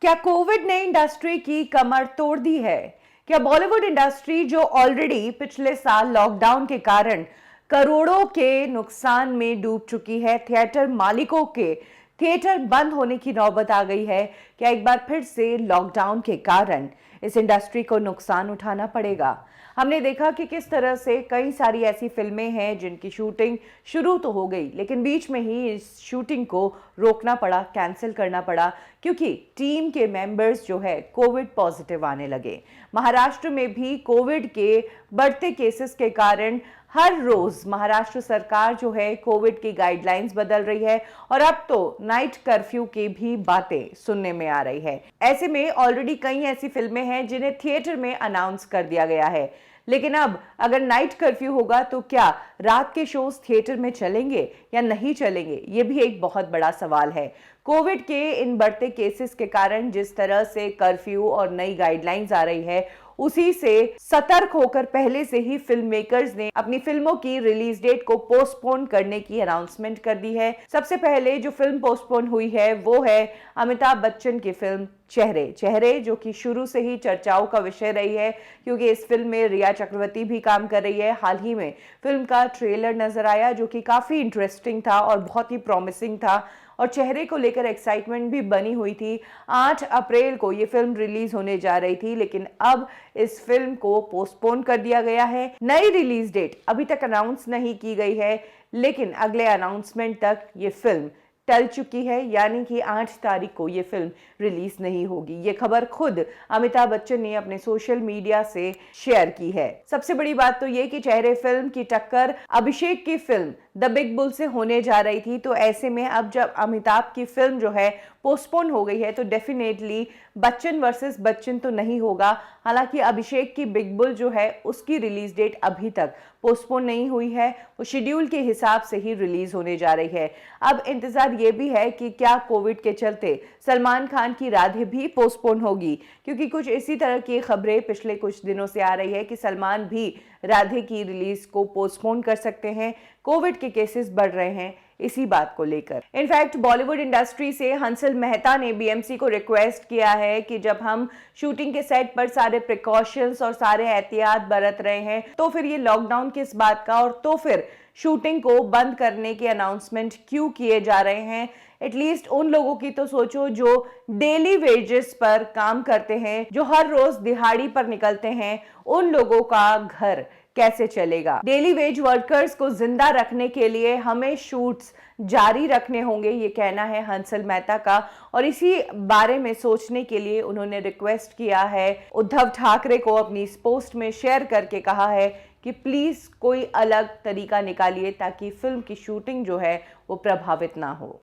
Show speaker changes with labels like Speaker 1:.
Speaker 1: क्या कोविड ने इंडस्ट्री की कमर तोड़ दी है? क्या बॉलीवुड इंडस्ट्री जो ऑलरेडी पिछले साल लॉकडाउन के कारण करोड़ों के नुकसान में डूब चुकी है, थिएटर मालिकों के थिएटर बंद होने की नौबत आ गई है? क्या एक बार फिर से लॉकडाउन के कारण इस इंडस्ट्री को नुकसान उठाना पड़ेगा? हमने देखा कि किस तरह से कई सारी ऐसी फिल्में हैं जिनकी शूटिंग शुरू तो हो गई, लेकिन बीच में ही इस शूटिंग को रोकना पड़ा, कैंसिल करना पड़ा, क्योंकि टीम के मेंबर्स जो है कोविड पॉजिटिव आने लगे। महाराष्ट्र में भी कोविड के बढ़ते केसेस के कारण हर रोज महाराष्ट्र सरकार जो है कोविड की गाइडलाइंस बदल रही है और अब तो नाइट कर्फ्यू की भी बातें सुनने में आ रही है। ऐसे में ऑलरेडी कई ऐसी फिल्में हैं जिन्हें थिएटर में अनाउंस कर दिया गया है, लेकिन अब अगर नाइट कर्फ्यू होगा तो क्या रात के शोज थिएटर में चलेंगे या नहीं चलेंगे, ये भी एक बहुत बड़ा सवाल है। कोविड के इन बढ़ते केसेस के कारण जिस तरह से कर्फ्यू और नई गाइडलाइंस आ रही है, उसी से सतर्क होकर पहले से ही फिल्म मेकर्स ने अपनी फिल्मों की रिलीज डेट को पोस्टपोन करने की अनाउंसमेंट कर दी है। सबसे पहले जो फिल्म पोस्टपोन हुई है वो है अमिताभ बच्चन की फिल्म चेहरे चेहरे, जो कि शुरू से ही चर्चाओं का विषय रही है, क्योंकि इस फिल्म में रिया चक्रवर्ती भी काम कर रही है। हाल ही में फिल्म का ट्रेलर नजर आया जो कि काफी इंटरेस्टिंग था और बहुत ही प्रॉमिसिंग था, और चेहरे को लेकर एक्साइटमेंट भी बनी हुई थी। 8 अप्रैल को ये फिल्म रिलीज होने जा रही थी, लेकिन अब इस फिल्म को पोस्टपोन कर दिया गया है। नई रिलीज डेट अभी तक अनाउंस नहीं की गई है, लेकिन अगले अनाउंसमेंट तक ये फिल्म टल चुकी है, यानी कि 8 तारीख को ये फिल्म रिलीज नहीं होगी। ये खबर खुद अमिताभ बच्चन ने अपने सोशल मीडिया से शेयर की है। सबसे बड़ी बात तो ये कि चेहरे फिल्म की टक्कर अभिषेक की फिल्म द बिग बुल से होने जा रही थी, तो ऐसे में अब जब अमिताभ की फिल्म जो है पोस्टपोन हो गई है तो डेफिनेटली बच्चन वर्सेस बच्चन तो नहीं होगा। हालांकि अभिषेक की बिग बुल जो है उसकी रिलीज डेट अभी तक पोस्टपोन नहीं हुई है, वो शेड्यूल के हिसाब से ही रिलीज होने जा रही है। अब इंतजार ये भी है कि क्या कोविड के चलते सलमान खान की राधे भी पोस्टपोन होगी, क्योंकि कुछ इसी तरह की खबरें पिछले कुछ दिनों से आ रही है कि सलमान भी राधे की रिलीज को पोस्टपोन कर सकते हैं। कोविड के केसेस बढ़ रहे हैं इसी बात को लेकर। इनफैक्ट बॉलीवुड इंडस्ट्री से हंसल मेहता ने बीएमसी को रिक्वेस्ट किया है कि जब हम शूटिंग के सेट पर सारे प्रिकॉशंस और सारे एहतियात बरत रहे हैं तो फिर ये लॉकडाउन किस बात का, और तो फिर शूटिंग को बंद करने के अनाउंसमेंट क्यों किए जा रहे हैं। एटलीस्ट उन लोगों की तो सोचो जो डेली वेजेस पर काम करते हैं, जो हर रोज दिहाड़ी पर निकलते हैं, उन लोगों का घर कैसे चलेगा। डेली वेज वर्कर्स को जिंदा रखने के लिए हमें शूट्स जारी रखने होंगे, ये कहना है हंसल मेहता का, और इसी बारे में सोचने के लिए उन्होंने रिक्वेस्ट किया है उद्धव ठाकरे को। अपनी इस पोस्ट में शेयर करके कहा है कि प्लीज कोई अलग तरीका निकालिए ताकि फिल्म की शूटिंग जो है वो प्रभावित ना हो।